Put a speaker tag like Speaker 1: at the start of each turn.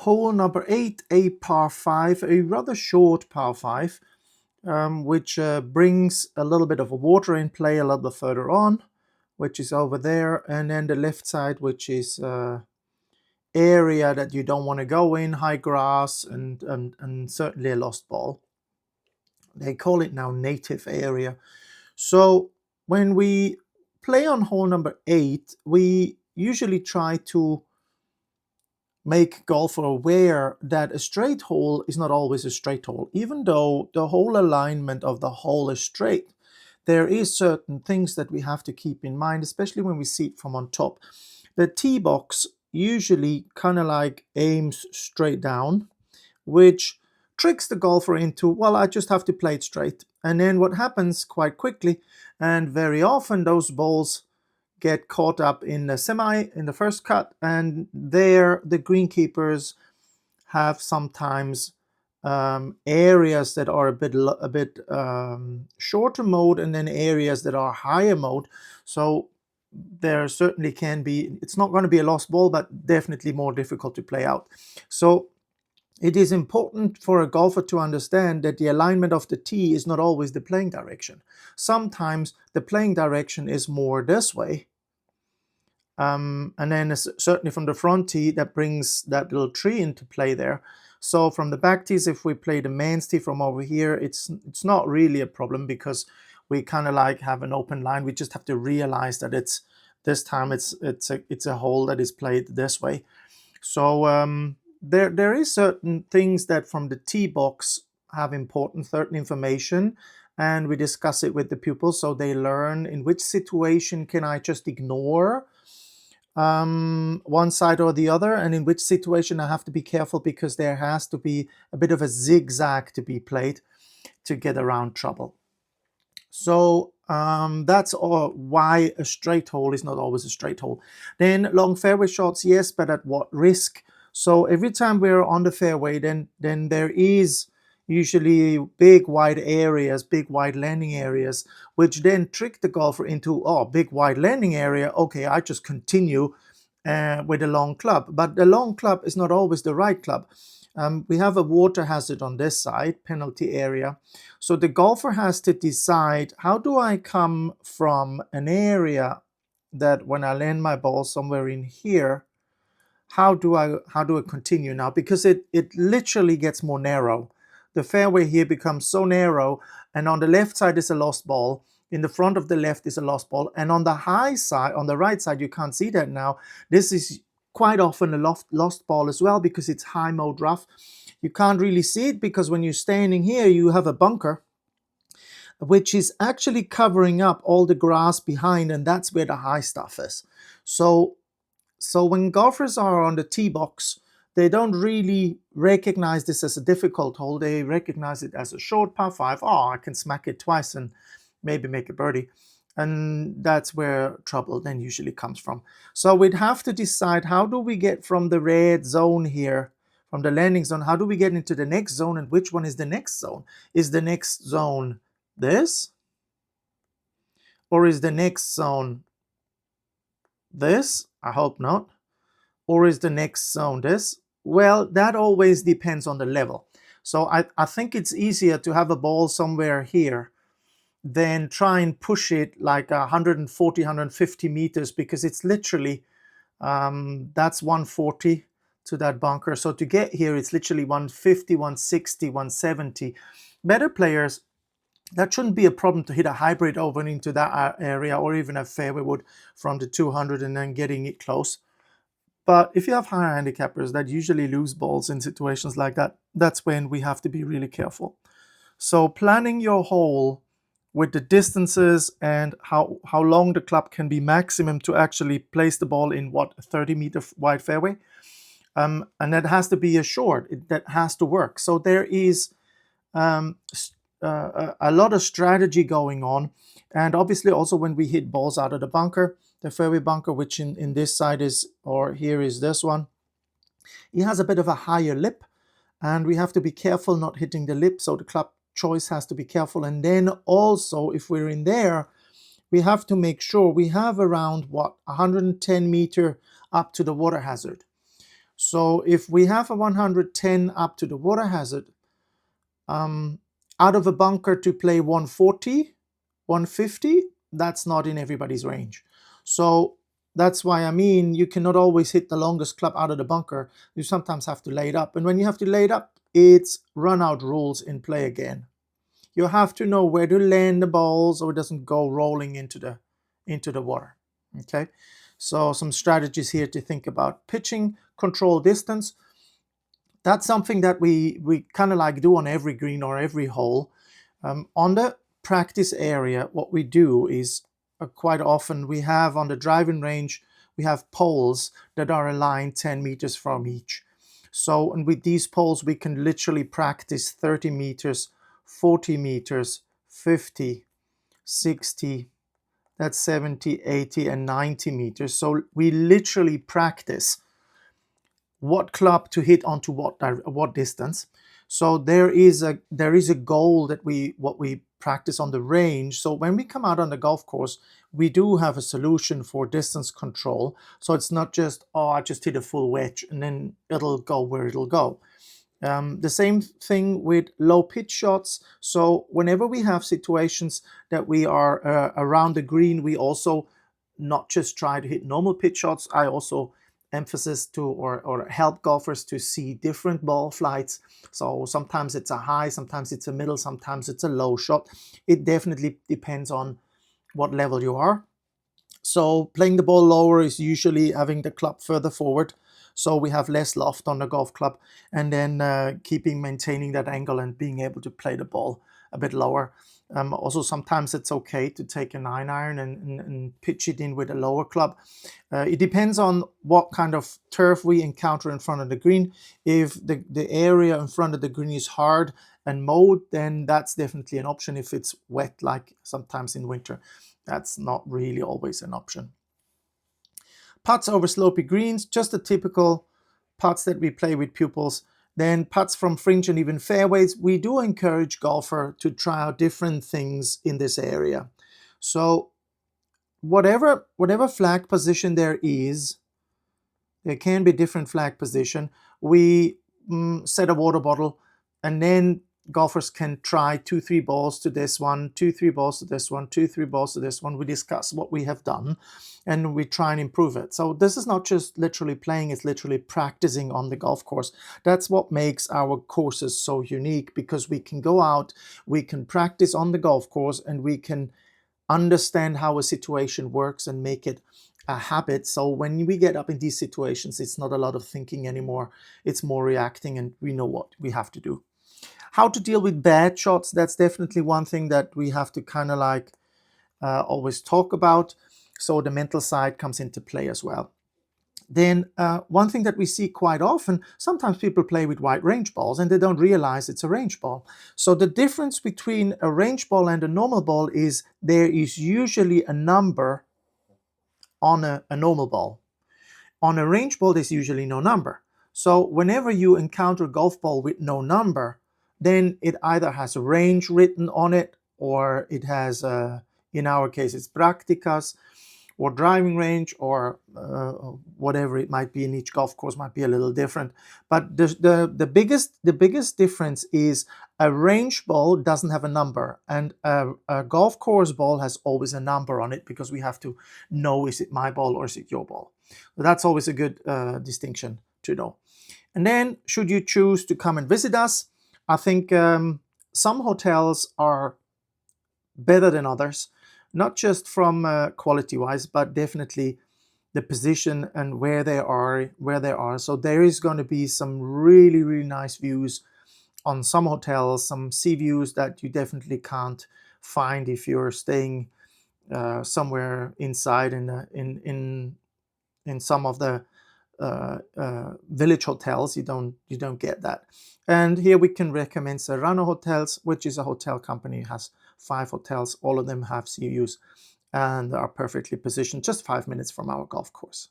Speaker 1: hole number 8, a par 5, a rather short par 5, which brings a little bit of water in play a little bit further on, which is over there, and then the left side, which is area that you don't want to go in, high grass, and certainly a lost ball. They call it now native area. So when we play on hole number 8, we usually try to make golfer aware that a straight hole is not always a straight hole. Even though the whole alignment of the hole is straight, there is certain things that we have to keep in mind, especially when we see it from on top. The tee box usually kind of like aims straight down, which tricks the golfer into, well, I just have to play it straight. And then what happens quite quickly, and very often, those balls get caught up in the semi, in the first cut, and there the greenkeepers have sometimes areas that are a bit shorter mode, and then areas that are higher mode. So there certainly can be, it's not going to be a lost ball, but definitely more difficult to play out. So it is important for a golfer to understand that the alignment of the tee is not always the playing direction. Sometimes the playing direction is more this way. And then certainly from the front tee, that brings that little tree into play there. So from the back tees, if we play the man's tee from over here, it's not really a problem, because we kind of like have an open line. We just have to realize that this time it's a hole that is played this way. So there is certain things that from the tee box have important certain information, and we discuss it with the pupils so they learn in which situation can I just ignore one side or the other, and in which situation I have to be careful, because there has to be a bit of a zigzag to be played to get around trouble. So that's why a straight hole is not always a straight hole. Then long fairway shots, yes, but at what risk? So every time we're on the fairway, then there is usually big wide areas, big wide landing areas, which then trick the golfer into, oh, big wide landing area, okay, I just continue with a long club. But the long club is not always the right club. We have a water hazard on this side, penalty area. So the golfer has to decide, how do I come from an area that when I land my ball somewhere in here, how do I continue now? Because it literally gets more narrow. The fairway here becomes so narrow, and on the left side is a lost ball. In the front of the left is a lost ball, and on the high side, on the right side, you can't see that now. This is quite often a lost ball as well, because it's high mode rough. You can't really see it because when you're standing here, you have a bunker, which is actually covering up all the grass behind, and that's where the high stuff is. So when golfers are on the tee box, they don't really recognize this as a difficult hole. They recognize it as a short par 5. Oh, I can smack it twice and maybe make a birdie. And that's where trouble then usually comes from. So we'd have to decide, how do we get from the red zone here, from the landing zone, how do we get into the next zone, and which one is the next zone? Is the next zone this? Or is the next zone this? I hope not. Or is the next zone this? Well, that always depends on the level. So I think it's easier to have a ball somewhere here than try and push it like 140, 150 meters, because it's literally, that's 140 to that bunker. So to get here, it's literally 150, 160, 170. Better players, that shouldn't be a problem to hit a hybrid over into that area, or even a fairway wood from the 200 and then getting it close. But if you have higher handicappers that usually lose balls in situations like that, that's when we have to be really careful. So planning your hole with the distances and how long the club can be maximum to actually place the ball in what, a 30-meter wide fairway, and that has to be a short. That has to work. So there is a lot of strategy going on, and obviously also when we hit balls out of the bunker, the fairway bunker, which in this side is, or here is this one, it has a bit of a higher lip, and we have to be careful not hitting the lip, so the club choice has to be careful. And then also, if we're in there, we have to make sure we have around, what, 110 meter up to the water hazard. So if we have a 110 up to the water hazard, out of a bunker to play 140, 150, that's not in everybody's range. So that's why, I mean, you cannot always hit the longest club out of the bunker. You sometimes have to lay it up. And when you have to lay it up, it's run out rules in play again. You have to know where to land the balls so it doesn't go rolling into the water. Okay, so some strategies here to think about. Pitching control distance. That's something that we kind of like do on every green or every hole. On the practice area, what we do is quite often we have on the driving range, we have poles that are aligned 10 meters from each. So, and with these poles, we can literally practice 30 meters, 40 meters, 50, 60, that's 70, 80, and 90 meters. So we literally practice what club to hit onto what distance. So there is a goal that we practice on the range. So when we come out on the golf course, we do have a solution for distance control. So it's not just, oh, I just hit a full wedge and then it'll go where it'll go. The same thing with low pitch shots. So whenever we have situations that we are around the green, we also not just try to hit normal pitch shots. I also emphasis to or help golfers to see different ball flights. So sometimes it's a high, sometimes it's a middle, sometimes it's a low shot. It definitely depends on what level you are. So playing the ball lower is usually having the club further forward, so we have less loft on the golf club, and then maintaining that angle and being able to play the ball a bit lower. Also, sometimes it's okay to take a 9-iron and pitch it in with a lower club. It depends on what kind of turf we encounter in front of the green. If the area in front of the green is hard and mowed, then that's definitely an option. If it's wet, like sometimes in winter, that's not really always an option. Putts over slopey greens, just the typical putts that we play with pupils. Then putts from fringe and even fairways. We do encourage golfer to try out different things in this area. So whatever flag position there is, there can be different flag position. We set a water bottle, and then golfers can try 2-3 balls to this one, 2-3 balls to this one, 2-3 balls to this one. We discuss what we have done and we try and improve it. So this is not just literally playing, it's literally practicing on the golf course. That's what makes our courses so unique, because we can go out, we can practice on the golf course, and we can understand how a situation works and make it a habit. So when we get up in these situations, it's not a lot of thinking anymore. It's more reacting, and we know what we have to do. How to deal with bad shots, that's definitely one thing that we have to kind of like always talk about. So the mental side comes into play as well. Then one thing that we see quite often, sometimes people play with wide range balls and they don't realize it's a range ball. So the difference between a range ball and a normal ball is there is usually a number on a normal ball. On a range ball, there's usually no number. So whenever you encounter a golf ball with no number, then it either has a range written on it, or it has, in our case, it's practicas, or driving range, or whatever it might be. In each golf course might be a little different. But the biggest difference is a range ball doesn't have a number, and a golf course ball has always a number on it, because we have to know, is it my ball or is it your ball? So that's always a good distinction to know. And then, should you choose to come and visit us, I think some hotels are better than others, not just from quality-wise, but definitely the position and where they are. So there is going to be some really, really nice views on some hotels, some sea views that you definitely can't find if you're staying somewhere inside in some of the village hotels. You don't get that. And here we can recommend Serrano Hotels, which is a hotel company, has 5 hotels. All of them have sea views and are perfectly positioned, just 5 minutes from our golf course.